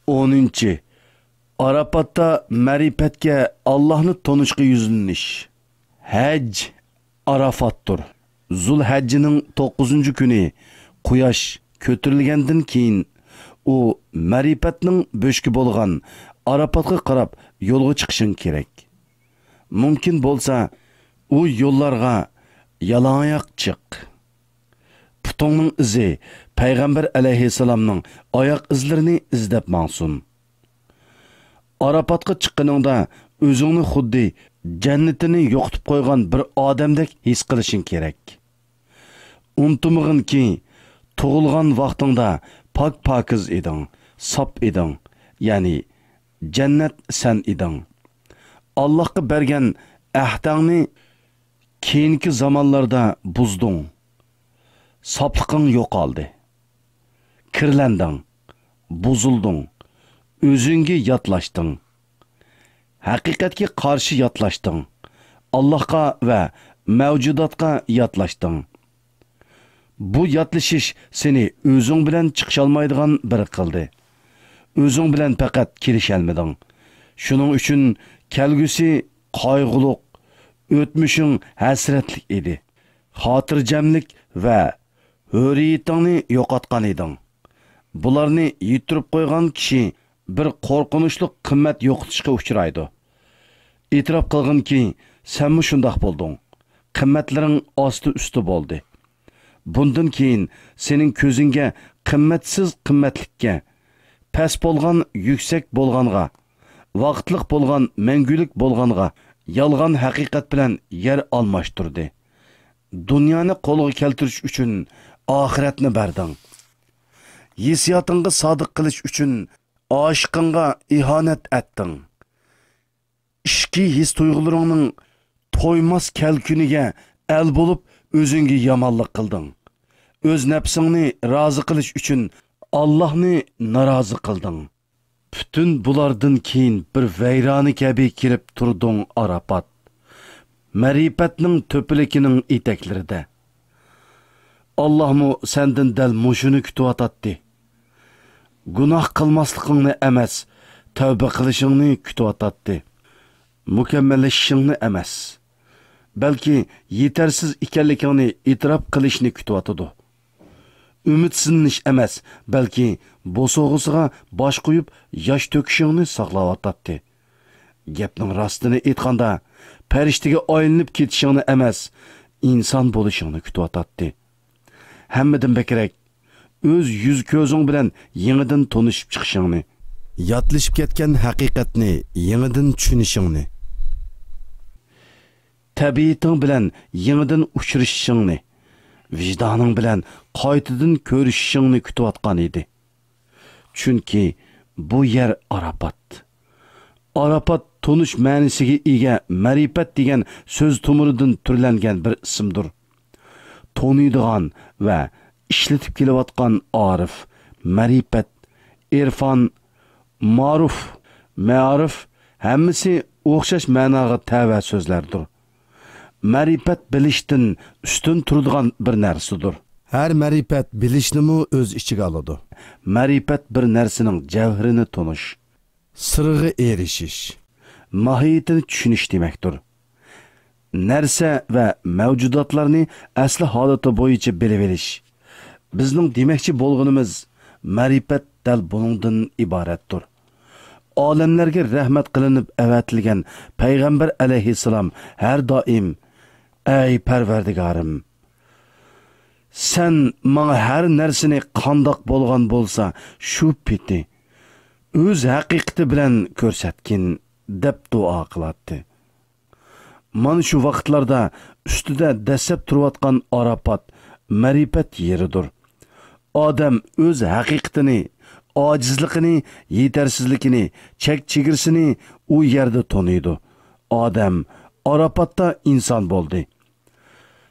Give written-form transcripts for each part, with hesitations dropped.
10. Arafatda ma'rifatga Allohni tonishga yuzlanish. Haj Arafatdir. Zulhajjining 9-kuni quyosh ko'tarilgandan keyin u ma'rifatning bo'shki bo'lgan Arafatga qarab yo'lga chiqishing kerak. Mumkin bo'lsa, u yo'llarga yalang'oyoq chiq. Putingning izi Payg'ambar alayhissalomning oyoq izlarini izlab mangsun. Arafatga chiqqaningda o'zingni xuddi jannatini yo'qotib qo'ygan bir odamdek his qilishing kerak. Unutmag'inki, tug'ilgan vaqtingda pok-pokiz eding, sop eding, ya'ni jannat sen eding. Allohga bergan ahdingni keyingi zamonlarda buzding. Sopliqing yo'qoldi. Kirlanding, buzulding, o'zingga yotlashding. Haqiqatga qarshi yotlashding. Allohga va mavjudotga yotlashding. Bu yotlashish seni o'zing bilan chiqisholmaydigan bir qildi. O'zing bilan faqat kelisholmading. Shuning uchun kelgusi qayg'uluq, o'tmishing hasratlik edi. Xotirjamlik va hurriyatingni yo'qotgan eding. Bularni yitirib qo'ygan kishi bir qo'rqinchli qimmat yo'qotishga uchraydi. E'tirof qilginki, sen shundoq bo'lding. Qimmatlaring osti-usti bo'ldi. Bundan keyin sening ko'zingga qimmatsiz qimmatlikka, past bo'lgan yuksak bo'lganga, vaqtliq bo'lgan mangulik bo'lganga, yolg'on haqiqat bilan yer almashtirdi. Dunyoni qo'lga keltirish uchun oxiratni berding. Hissiyotingga sodiq qilish uchun oshiqingga ihonat etding. Ishki his tuyg'ularingning to'ymas kelkuniga el bo'lib o'zingga yomonlik qilding. O'z nafsingni rozi qilish uchun Allohni norozi qilding. Bütün bulardan keyin bir vayroni kabi kirib turding Arafat. Ma'rifatning to'pilikining etaklarida. Allohmu sendan dal mushuni kutib Gunoh qilmasligingni emas, tavba qilishingni kutib Mukammallashishingni emas, balki yetarsiz ekanligingni e'tirof qilishni kutib Ümidsizlanish emas, balki bo'sog'isiga bosh qo'yib yosh to'kishingni saqlayotdi. Gapning rostini aytganda, farishtaga aylanib ketishingni emas, inson bo'lishingni kutib Hammadan bekrak o'z yuz ko'zing bilan yangidan tonishib chiqishingni, yotlashib ketgan haqiqatni yangidan tushunishingni, tabiating bilan yangidan uchrashishingni, vicdoning bilan qaytadan ko'rishishingni kutayotgan edi. Chunki bu yer Arafat. Arafat tonish ma'nosiga ega ma'rifat degan so'z tumuridan turlangan bir ismdir. Toniydigan va ishlatib kelayotgan arif, ma'rifat, irfon, ma'ruf, ma'rif hammasi o'xshash ma'noga tava so'zlardir. Ma'rifat bilishdan ustun turadigan bir narsadir. Har ma'rifat bilishnimi o'z ichiga oladi. Ma'rifat bir narsaning javhirini tonish, sirg'i erishish, mohiyatini tushunish demakdir. Narsa va mavjudotlarni asli holati bo'yicha bilib olish. Bizning demoqchi bo'lganimiz ma'rifat dal buningdan iboratdir. Olamlarga rahmat qilinib avatilgan Payg'ambar alayhissalom har doim: "Ey Parvardigorim, sen menga har narsani qandoq bo'lgan bo'lsa, shu peti o'z haqiqati bilan ko'rsatgin" deb duo qiladi. Mana shu vaqtlarda ustida dasab turayotgan Arafat ma'rifat yeridir. Odam o'z haqiqatini, ojizligini, yetarsizligini, chek-chegirsini u yerda toniydi. Odam Arafatda inson bo'ldi.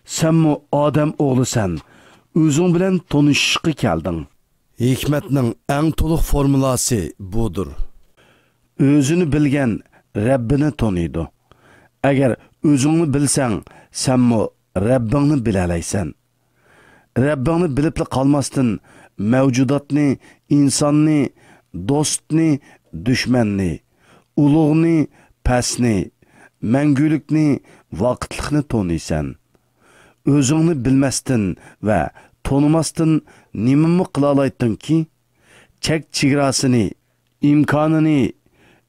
Senmi odam o'g'lisan, o'zing bilan tonishishga kelding. Hikmatning eng to'liq formulasi budur. O'zini bilgan Rabbini toniydi. Agar o'zingni bilsang, senmi Rabbingni bilalaysan. Rabbingni bilib qolmasdan mavjudotni, insonni, do'stni, dushmanni, ulug'ni, pastni, mangulikni, vaqtliqni to'niysan. O'zingni bilmasdan va to'nimasdan nimani qila olaydinki, chek chegarasini, imkonini,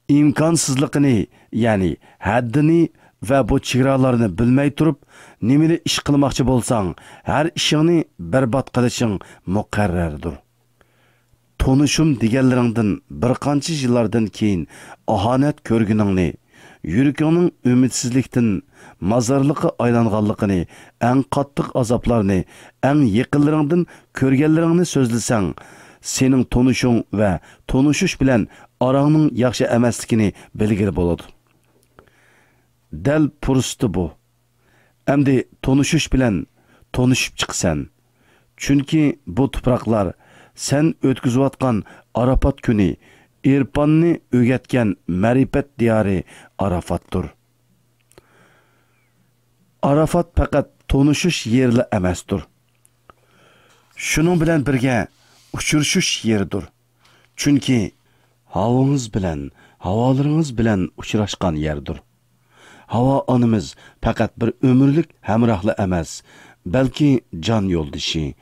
imkonsizligini, ya'ni haddini va bu chegaralarni bilmay turib, nimani ish qilmoqchi bo'lsang, har ishingni barbod qilishing muqarrardir. Tonuşum deganlaringdan bir qancha yillardan keyin ahonat ko'rguningni, yuragingning umidsizlikdan mazarlıqqa aylanganligini, eng qattiq azoblarni, eng yaqinlaringdan ko'rganlaringni so'zlasang, sening tonuşung va tonuşush bilan orangning yaxshi emasligini bilgili bo'ladi. Dal fursati bu. Endi tonuşush bilan tonuşib chiqsan. Chunki bu tuproqlar sen o'tkazayotgan Arafat kuni irponni o'rgatgan ma'rifat diyori Arafatdir. Arafat faqat tonushish yerli emasdir. Shuning bilan birga uchrashish yeridir. Chunki havangiz bilan, havolaringiz bilan uchrashgan yerdir. Havo onimiz faqat bir umrlik hamrohli emas, balki jon yo'ldoshi,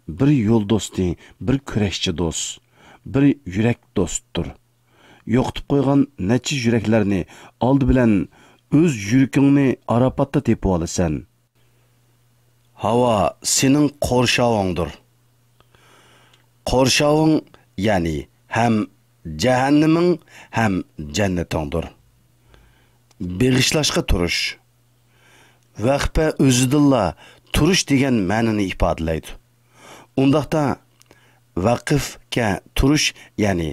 bir yo'l do'sti, bir kurashchi do'st, bir yurak do'stdir. Yo'qtib qo'ygan necha yuraklarni oldi bilan o'z yuragingni Arafatda tepib olasan. Havo sening qo'rshavingdir. Qo'rshaving ya'ni ham jahannaming ham jannatingdir. Beg'ishlashga turish. Vaqfa o'zidilla turish degan ma'noni ifodalaydi. Undaqda vaqfga turish ya'ni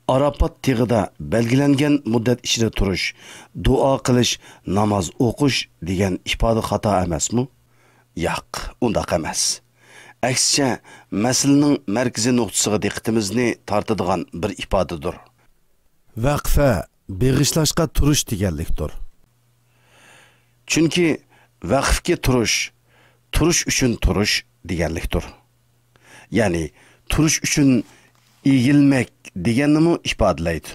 Arafat tig'ida belgilangan muddat ichida turish, duo qilish, namoz o'qish degan ifoda xato emasmi? Yo'q, undaq emas. Aksicha, masalaning markaziy nuqtasiga diqqatimizni tortadigan bir ifodadir. Vaqfa beg'ishlashga turish deganlikdir. Chunki vaqfga turish uchun turish deganlikdir. Ya'ni turish uchun egilmek deganini ifodalaydi.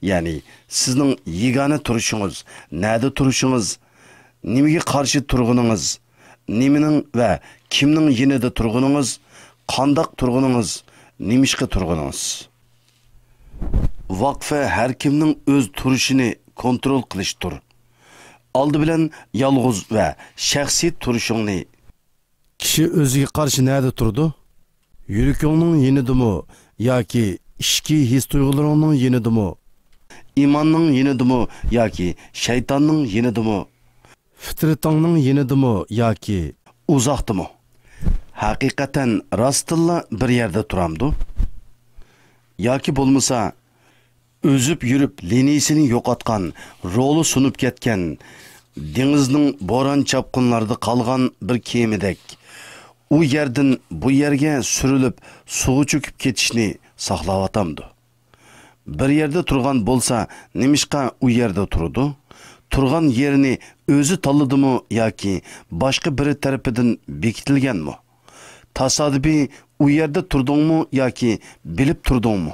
Ya'ni sizning yegona turishingiz, nada turishingiz, nimaga qarshi turguningiz, nimaning va kimning yinida turguningiz, qandoq turguningiz, nimishqa turguningiz. Vaqfa har kimning o'z turishini kontrol qilishdir. Oldi bilan yolg'iz va shaxsiy turishingni kishi o'ziga qarshi nada turdi? Yuragingning yinidimi yoki ishki his tuyg'ularingning yinidimi? Imonning yinidimi yoki shaytonning yinidimi? Fitratingning yinidimi yoki uzoqdimi? Haqiqatan rostilla bir yerda turamdi. Yoki bo'lmasa o'zib yurib liniyasini yo'qotgan, roli sunib ketgan, dengizning bo'ron chapqinlarida qolgan bir kemidek u yerdan bu yerga surilib suv cho'kib ketishni saqlayotamdi. Bir yerda turgan bo'lsa, nimishqa u yerda turdi? Turgan yerini o'zi tanladimi yoki boshqa biri tarafidan bekitilganmi? Tasodifiy u yerda turdingmi yoki bilib turdingmi?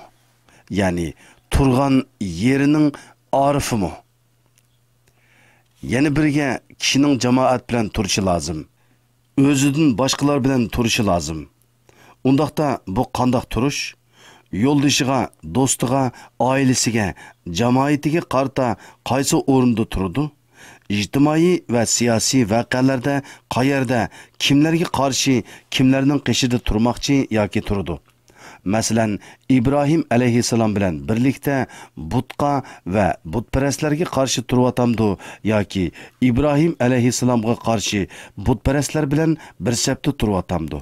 Ya'ni turgan yerining orifimi? Yana biriga kishining jamoat bilan turishi lozim. O'zidan boshqalar bilan turishi lozim. Undaqda bu qandoq turish? Yo'ldoshiga, do'stiga, oilasiga, jamoatiga qarta qaysi o'rinda turdi? İctimai va siyosiy voqealarda qayerda, kimlarga qarshi, kimlarning qishida turmoqchi yoki turdi? Masalan, İbrahim alayhissalom bilan birlikda butqa va butparastlarga qarshi turyotamdi yoki İbrahim alayhissalomga qarshi butparastlar bilan bir safda turyotamdi.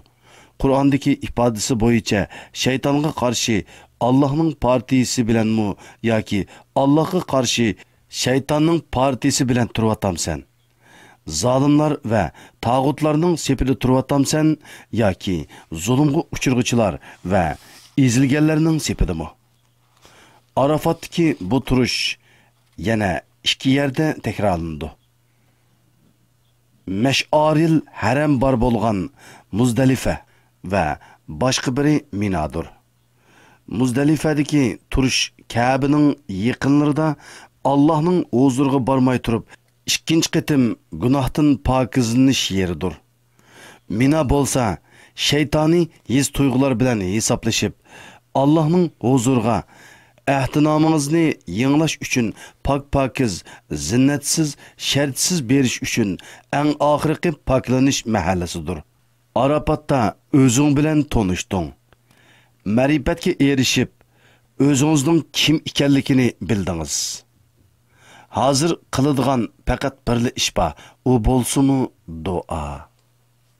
Qur'ondagi ifodasi bo'yicha shaytonga qarshi Allohning partiyasi bilanmi yoki Allohga qarshi shaytonning partiyasi bilan turyotamsan? Zalimlar va tağutlarning sepida turyotamsan yoki zulmga uchirg'uchilar va ezilganlarning sepidami? Arafatdagi bu turish yana ikki yerda takrorlandi. Mash'aril haram bor bo'lgan Muzdalifa va boshqa biri Minadir. Muzdalifadagi turish Kabening yaqinlarida Allohning huzuriga bormay turib, ikkinchi qitim gunohdan pokizlanish yeridir. Mina bo'lsa, shaytoniy his tuyg'ular bilan hisoblashib, Allohning huzuriga ahdinomingizni yanglash uchun pok-pokiz, zinnatsiz, shartsiz berish uchun eng oxirgi poklanish mahallasidir. Arafatda o'zing bilan tonishding. Ma'rifatga erishib, o'zingizning kim ekanligini bildingiz. Hozir qiladigan faqat bir ish bor, u bo'lsimi duo.